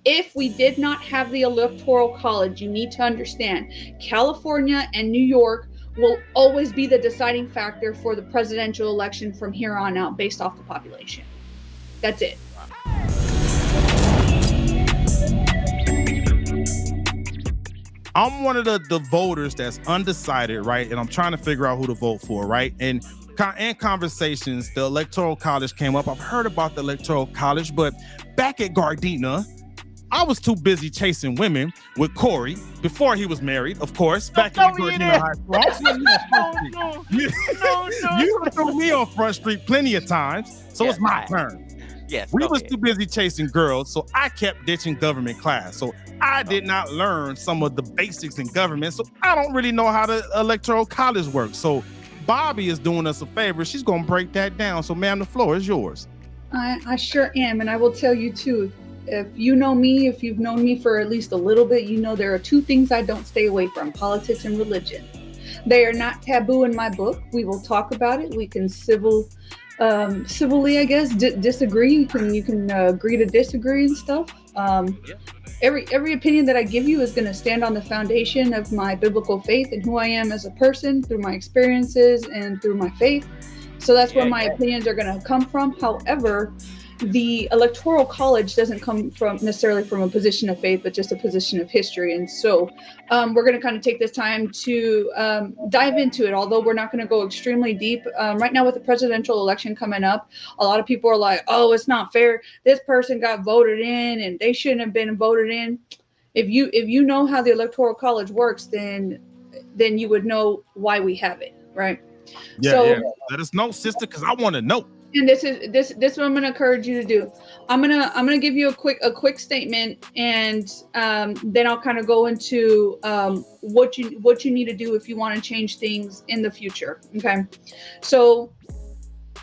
If we did not have the Electoral College, you need to understand California and New York will always be the deciding factor for the presidential election from here on out based off the population. That's it. I'm one of the voters that's undecided, right? And I'm trying to figure out who to vote for, right? And in conversations, the Electoral College came up. I've heard about the Electoral College, but back at Gardena, I was too busy chasing women with Corey before he was married, of course, back in Gardena High School. You threw me on Front Street plenty of times, so it's my turn. Yes, we was too busy chasing girls, so I kept ditching government class. So I did not learn some of the basics in government, so I don't really know how the Electoral College works. So Bobby is doing us a favor. She's going to break that down. So, ma'am, the floor is yours. I sure am, and I will tell you, too, if you know me, if you've known me for at least a little bit, you know there are two things I don't stay away from: politics and religion. They are not taboo in my book. We will talk about it. We can civilly, I guess, disagree. You can agree to disagree and stuff. Every opinion that I give you is going to stand on the foundation of my biblical faith and who I am as a person through my experiences and through my faith. So that's where my opinions are going to come from. However, the Electoral College doesn't come from necessarily from a position of faith, but just a position of history. And so we're going to kind of take this time to dive into it, although we're not going to go extremely deep. Right now with the presidential election coming up, a lot of people are like, oh, it's not fair. This person got voted in and they shouldn't have been voted in. If you know how the Electoral College works, then you would know why we have it, right? Yeah. Let us know, sister, because I want to know. And this is what I'm going to encourage you to do. I'm gonna give you a quick statement, and then I'll kind of go into what you need to do if you want to change things in the future. Okay, so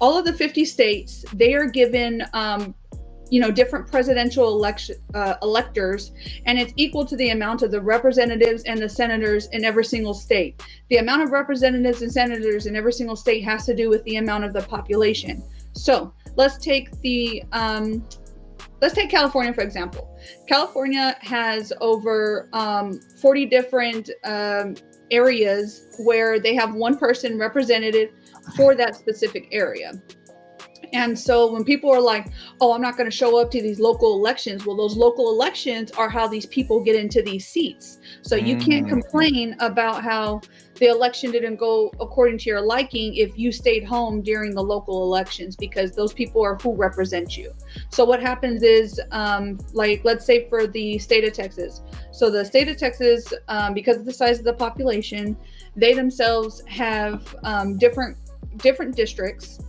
all of the 50 states, they are given different presidential electors, and it's equal to the amount of the representatives and the senators in every single state. The amount of representatives and senators in every single state has to do with the amount of the population. So let's take California, for example. California has over 40 different areas where they have one person represented for that specific area. And so when people are like, oh, I'm not going to show up to these local elections. Well, those local elections are how these people get into these seats. So you can't complain about how the election didn't go according to your liking if you stayed home during the local elections, because those people are who represent you. So what happens is, let's say for the state of Texas. So the state of Texas, because of the size of the population, they themselves have different districts.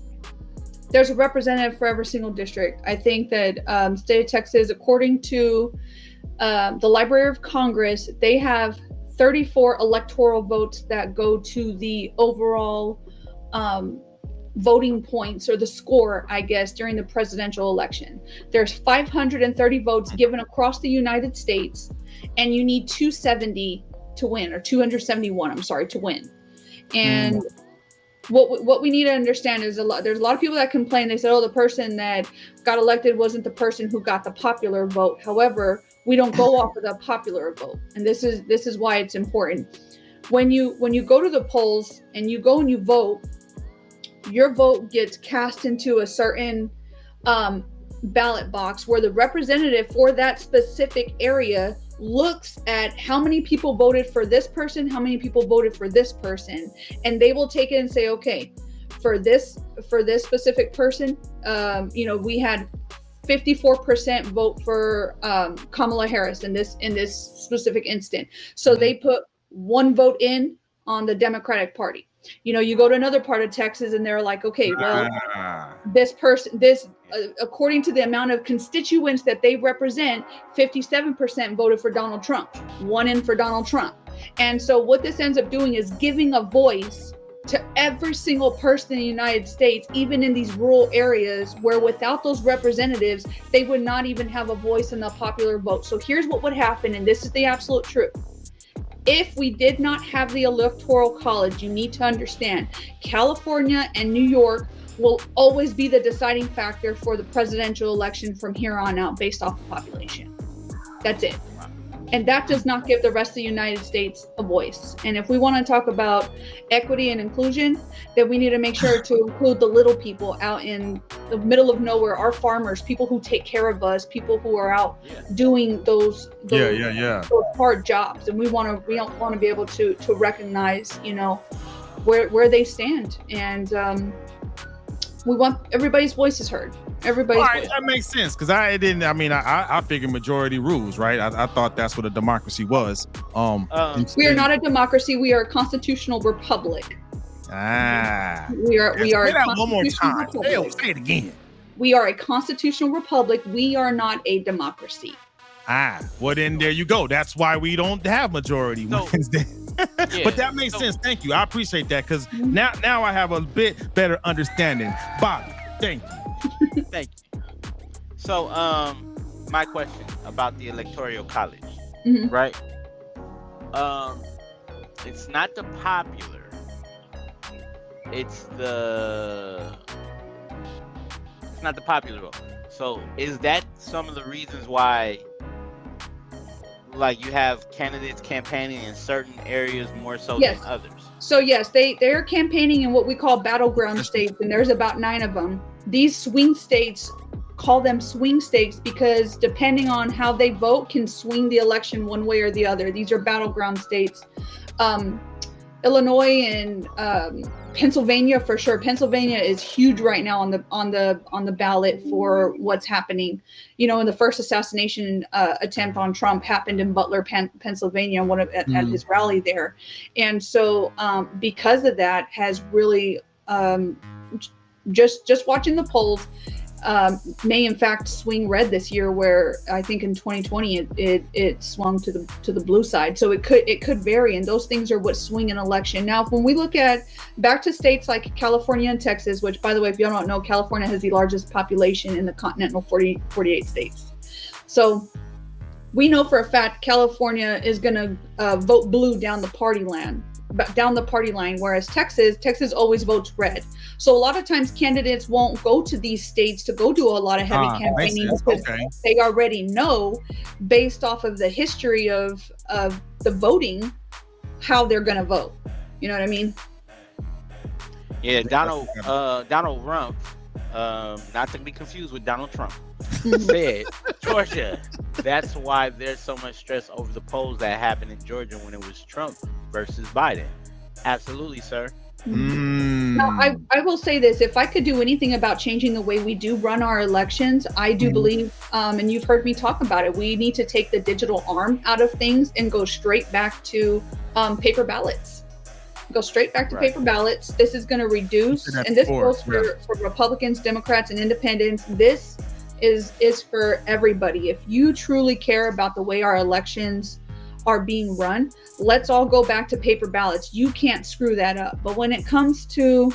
There's a representative for every single district. I think that state of Texas, according to the Library of Congress, they have 34 electoral votes that go to the overall voting points, or the score, I guess, during the presidential election. There's 530 votes given across the United States, and you need 270 to win, or 271, I'm sorry, to win. And what we need to understand is there's a lot of people that complain. They said, oh, the person that got elected wasn't the person who got the popular vote. However, we don't go off of the popular vote. And this is why it's important. When you go to the polls and you go and you vote, your vote gets cast into a certain ballot box where the representative for that specific area looks at how many people voted for this person, how many people voted for this person, and they will take it and say, okay, for this specific person, we had 54% vote for Kamala Harris in this specific instant. So they put one vote in on the Democratic Party. You go to another part of Texas and they're like, okay, well, this person, according to the amount of constituents that they represent, 57% voted for Donald Trump, one in for Donald Trump. And so what this ends up doing is giving a voice to every single person in the United States, even in these rural areas where without those representatives, they would not even have a voice in the popular vote. So here's what would happen, and this is the absolute truth. If we did not have the Electoral College, you need to understand, California and New York will always be the deciding factor for the presidential election from here on out based off the population. That's it. And that does not give the rest of the United States a voice. And if we want to talk about equity and inclusion, then we need to make sure to include the little people out in the middle of nowhere, our farmers, people who take care of us, people who are out doing those hard jobs. And we don't want to be able to recognize, you know, where they stand. And we want everybody's voices heard. Everybody's all right, that makes sense, because I figured majority rules, right? I thought that's what a democracy was. We are not a democracy. We are a constitutional republic. We are a one more time. Republic. Say it again. We are a constitutional republic. We are not a democracy. Well then there you go. That's why we don't have majority Wednesday. But that makes sense. Thank you. I appreciate that, because now I have a bit better understanding. Bobby, thank you. Thank you. So, my question about the Electoral College, right? It's not the popular. It's not the popular vote. So, is that some of the reasons why, like, you have candidates campaigning in certain areas more so than others? So yes, they're campaigning in what we call battleground states, and there's about 9 of them. These swing states, call them swing states because depending on how they vote can swing the election one way or the other. These are battleground states. Illinois and Pennsylvania for sure. Pennsylvania is huge right now on the ballot for what's happening. You know, in the first assassination attempt on Trump happened in Butler, Pennsylvania, at his rally there, and so because of that has really just watching the polls may in fact swing red this year, where I think in 2020 it swung to the blue side. So it could vary, and those things are what swing an election. Now, when we look at back to states like California and Texas, which, by the way, if you don't know, California has the largest population in the continental 48 states. So we know for a fact California is going to vote blue down the party line, whereas Texas always votes red. So a lot of times candidates won't go to these states to go do a lot of heavy campaigning because they already know, based off of the history of the voting, how they're going to vote. You know what I mean? Yeah, Donald Rump, not to be confused with Donald Trump, said, Georgia, that's why there's so much stress over the polls that happened in Georgia when it was Trump versus Biden. Absolutely, sir. Now, I will say this: if I could do anything about changing the way we do run our elections, I do believe, and you've heard me talk about it, we need to take the digital arm out of things and go straight back to paper ballots. Go straight back to paper ballots. This is going to reduce, and this goes for Republicans, Democrats, and Independents. This is for everybody. If you truly care about the way our elections are being run, let's all go back to paper ballots. You can't screw that up. But when it comes to,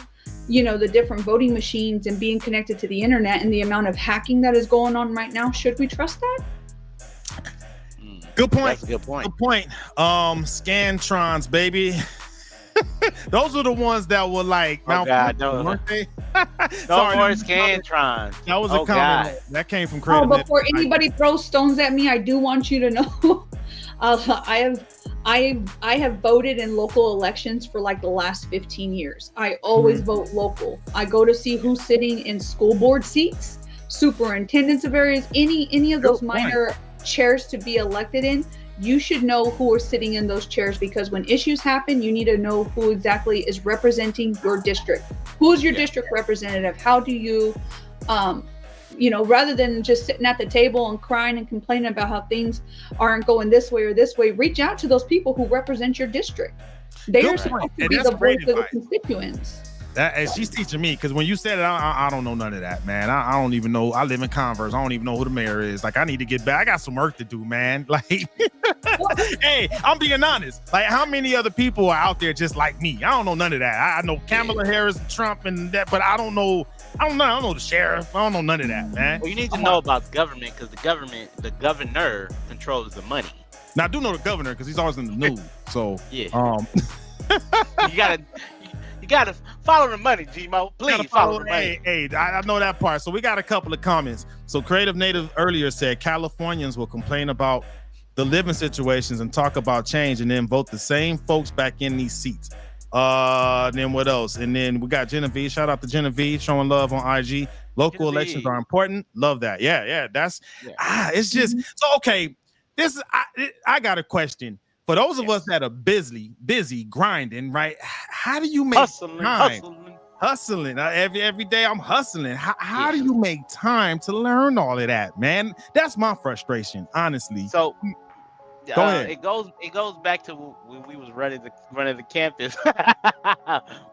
you know, the different voting machines and being connected to the internet and the amount of hacking that is going on right now, should we trust that? Good point. That's a good point. Good point. Scantrons, baby. Those are the ones that were like, weren't they? No more Scantrons. That was a comment that came from Creative. Before anybody throws stones at me, I do want you to know I have voted in local elections for like the last 15 years. I always vote local. I go to see who's sitting in school board seats, superintendents of areas, any of those minor chairs to be elected in. You should know who are sitting in those chairs, because when issues happen, you need to know who exactly is representing your district. Who is your district representative? How do you, rather than just sitting at the table and crying and complaining about how things aren't going this way or this way, reach out to those people who represent your district. They are supposed to be the voice of the constituents. And she's teaching me, because when you said it, I don't know none of that, man. I don't even know. I live in Converse. I don't even know who the mayor is. Like, I need to get back. I got some work to do, man. Like, hey, I'm being honest. Like, how many other people are out there just like me? I don't know none of that. I know Kamala Harris and Trump and that, but I don't know the sheriff. I don't know none of that, man. Well, you need to know about government, because the governor controls the money. Now, I do know the governor because he's always in the news. So, yeah. You gotta Follow the money, G-Mo. Please follow the money. Hey, I know that part. So we got a couple of comments. So Creative Native earlier said Californians will complain about the living situations and talk about change and then vote the same folks back in these seats. Then what else? And then we got Genevieve. Shout out to Genevieve showing love on IG. Local elections are important. Love that. Yeah. That's it's just so okay. This I got a question. For those of us that are busy grinding, right? How do you make hustling? Every day I'm hustling. How do you make time to learn all of that, man? That's my frustration, honestly. So go ahead. It goes back to when we was running the campus.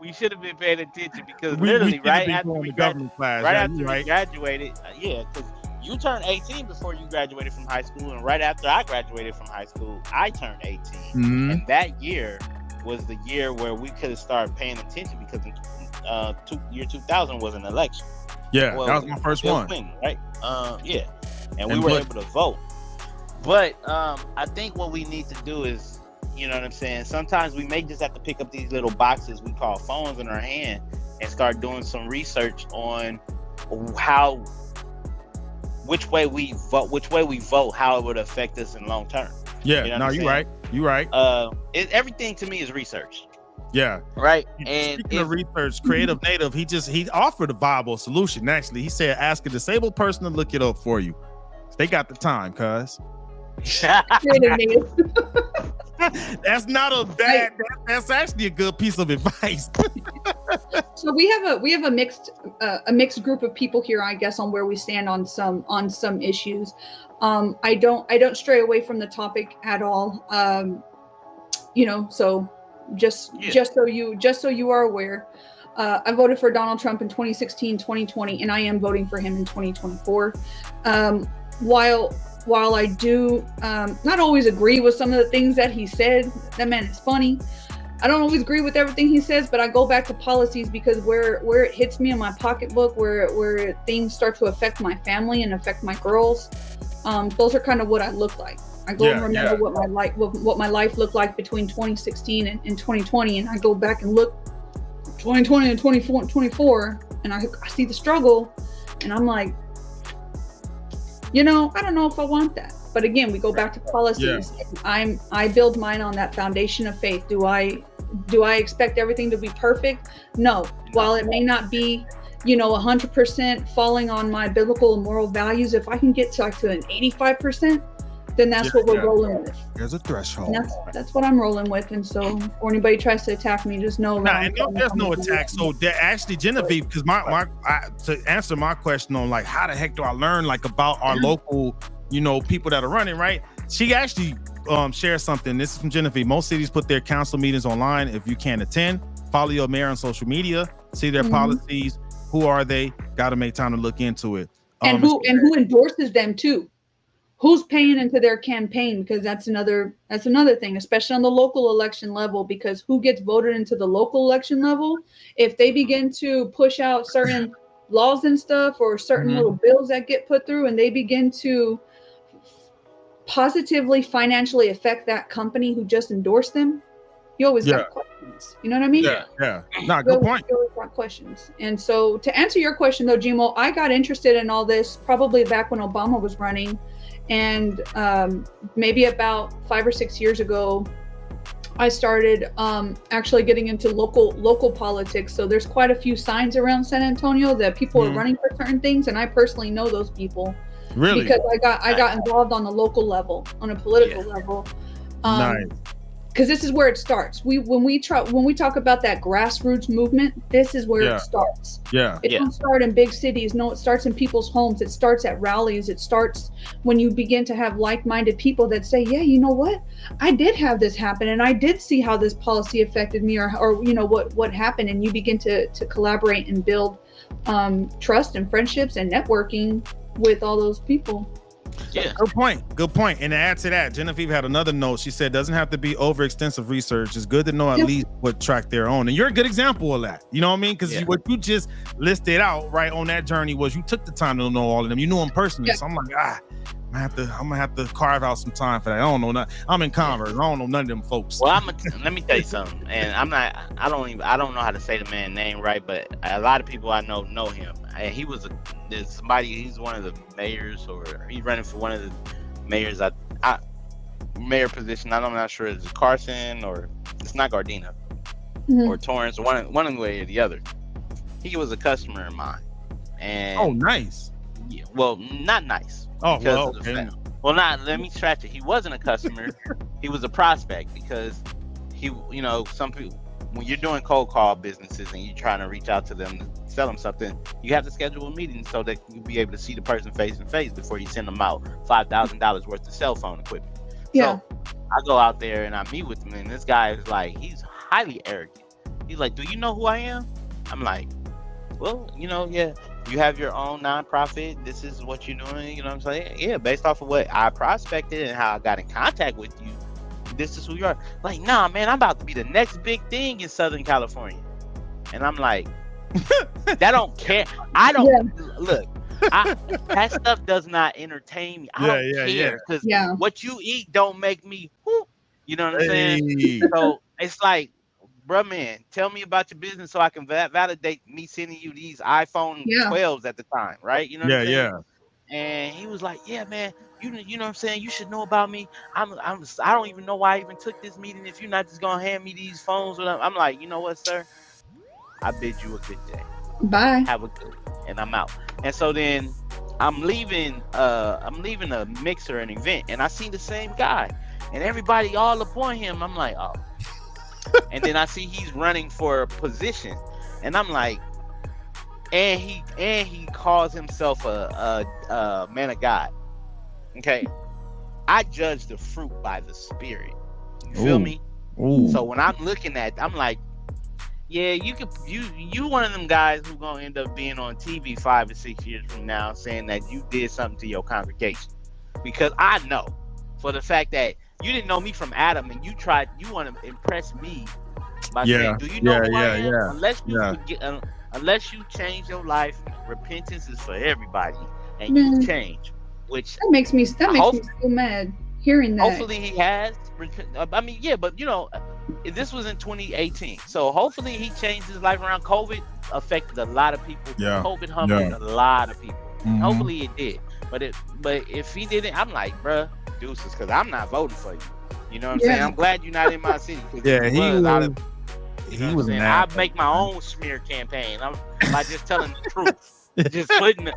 We should have been paying attention because literally right after we graduated, because you turned 18 before you graduated from high school, and right after I graduated from high school, I turned 18. And that year was the year where we could have started paying attention because year 2000 was an election. Yeah, that was my first one. Right? And we were able to vote. But I think what we need to do is, you know what I'm saying? Sometimes we may just have to pick up these little boxes we call phones in our hand and start doing some research on which way we vote, how it would affect us in long term. Yeah, you know you're right. Everything to me is research. Yeah. Right. And speaking of research, Creative Native, he offered a viable solution. Actually, he said, ask a disabled person to look it up for you. They got the time, cuz. That's not a bad. That's actually a good piece of advice. So we have a mixed group of people here, I guess, on where we stand on some issues. I don't stray away from the topic at all. So just so you are aware, I voted for Donald Trump in 2016, 2020, and I am voting for him in 2024. While I do not always agree with some of the things that he said, that man is funny. I don't always agree with everything he says, but I go back to policies because where it hits me in my pocketbook, where things start to affect my family and affect my girls, those are kind of what I look like. I go and remember what my life looked like between 2016 and 2020, and I go back and look 2020 and 24, and I see the struggle, and I'm like, I don't know if I want that. But again, we go back to policies. Yeah. I build mine on that foundation of faith. Do I expect everything to be perfect? No. While it may not be, 100% falling on my biblical and moral values, if I can get to an 85%, then that's what we're rolling with. There's a threshold. And that's what I'm rolling with. And so, or anybody tries to attack me, just know. There's no attack. So actually, Genevieve, because to answer my question on like how the heck do I learn like about our local, people that are running, right? She actually shared something. This is from Genevieve. Most cities put their council meetings online. If you can't attend, follow your mayor on social media, see their policies. Who are they? Got to make time to look into it. And who endorses them too? Who's paying into their campaign? Because that's another thing, especially on the local election level, because who gets voted into the local election level, if they begin to push out certain laws and stuff or certain little bills that get put through and they begin to positively financially affect that company who just endorsed them, you always got questions. You know what I mean? Yeah. No, good point. You always got questions. And so to answer your question though, Gmo, I got interested in all this probably back when Obama was running. And maybe about 5 or 6 years ago, I started actually getting into local politics. So there's quite a few signs around San Antonio that people are running for certain things, and I personally know those people. Really? Because I got involved on the local level, on a political level. Nice. Because this is where it starts. When we talk about that grassroots movement, this is where it starts. It don't start in big cities. No, it starts in people's homes. It starts at rallies. It starts when you begin to have like-minded people that say, yeah, you know what? I did have this happen, and I did see how this policy affected me, or what happened, and you begin to collaborate and build trust and friendships and networking with all those people. Yeah. Good point. And to add to that, Genevieve had another note. She said, doesn't have to be over extensive research. It's good to know at least what track they're on. And you're a good example of that. You know what I mean? Because what you just listed out right on that journey was you took the time to know all of them. You knew them personally. So I'm like, I'm gonna have to carve out some time for that. I don't know nothing. I'm in Converse. I don't know none of them folks. Well, let me tell you something, and I don't know how to say the man's name right, but a lot of people I know him. And he was he's one of the mayors, or he's running for one of the mayors. Mayor position. I'm not sure it's Carson or it's not Gardena or Torrance, one way or the other. He was a customer of mine, and nice. Yeah, well, not nice. Oh, well, okay. Let me scratch it. He wasn't a customer. He was a prospect, because some people, when you're doing cold call businesses and you're trying to reach out to them to sell them something, you have to schedule a meeting so that you'll be able to see the person face to face before you send them out $5,000 worth of cell phone equipment. Yeah. So I go out there and I meet with him, and this guy is like, he's highly arrogant. He's like, "Do you know who I am?" I'm like, "Well, yeah. You have your own nonprofit. This is what you're doing." You know what I'm saying? Yeah, based off of what I prospected and how I got in contact with you, this is who you are. Like, nah, man, I'm about to be the next big thing in Southern California. And I'm like, that don't care. I don't look. That stuff does not entertain me. I don't care, because what you eat don't make me. Whoop, you know what I'm saying? So it's like, bruh, man, tell me about your business so I can validate me sending you these iPhone 12s at the time, right? You know what I'm saying? Yeah. And he was like, "Yeah, man, you know what I'm saying? You should know about me. I don't even know why I even took this meeting if you're not just gonna hand me these phones." I'm like, "You know what, sir? I bid you a good day. Bye. Have a good," and I'm out. And so then I'm leaving a mixer, an event, and I see the same guy, and everybody all upon him. I'm like, "Oh." And then I see he's running for a position, and I'm like, and he calls himself a man of God. Okay, I judge the fruit by the spirit. You feel me? Ooh. So when I'm looking at, I'm like, yeah, you one of them guys who gonna end up being on TV 5 or 6 years from now saying that you did something to your congregation, because I know for the fact that you didn't know me from Adam, and you want to impress me by saying, "Do you know who I am?" Unless you change your life, repentance is for everybody, and you change. Which that makes me so mad hearing that. Hopefully he has. I mean, yeah, but this was in 2018, so hopefully he changed his life around. COVID affected a lot of people. Yeah. COVID humbled a lot of people. Hopefully it did. But if he didn't, I'm like, bruh, deuces, because I'm not voting for you. You know what I'm saying? I'm glad you're not in my city. Yeah, he was I make my own smear campaign. I'm by just telling the truth, just putting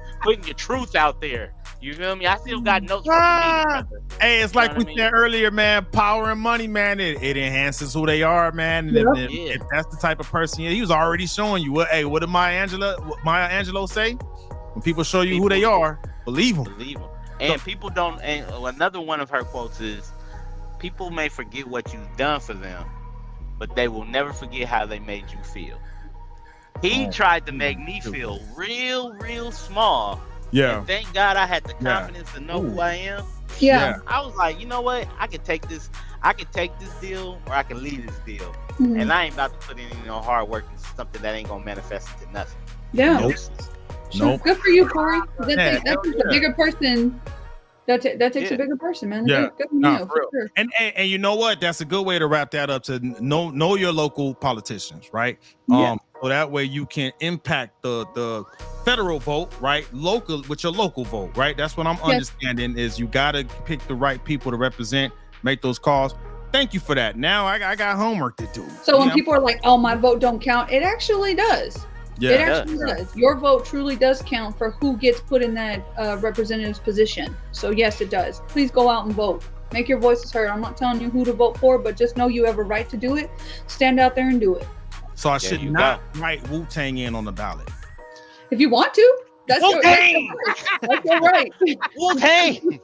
your truth out there. You feel me? I still got notes from the meeting. Hey, it's like we said earlier, man. Power and money, man. It enhances who they are, man. And if that's the type of person he was already showing you. What did Maya Angelou say? When people show you who they are, believe them. Believe them. And people don't. And another one of her quotes is, "People may forget what you've done for them, but they will never forget how they made you feel." He tried to make me feel real small. Yeah. And thank God I had the confidence to know who I am. Yeah. I was like, you know what? I can take this deal, or I can leave this deal. And I ain't about to put in hard work and something that ain't gonna manifest into nothing. Yeah. Nope. Good for you, Corey. That takes a bigger person. That takes a bigger person, man. Yeah. Good for you, for sure. And you know what? That's a good way to wrap that up, to know your local politicians, right? So that way you can impact the federal vote, right? Local with your local vote, right? That's what I'm understanding, is you got to pick the right people to represent, make those calls. Thank you for that. Now I got homework to do. So when people are like, "Oh, my vote don't count," it actually does. Yeah, it actually does. Your vote truly does count for who gets put in that representative's position. So yes, it does. Please go out and vote. Make your voices heard. I'm not telling you who to vote for, but just know you have a right to do it. Stand out there and do it. So I should not write Wu-Tang in on the ballot. If you want to, that's your right. Wu-Tang!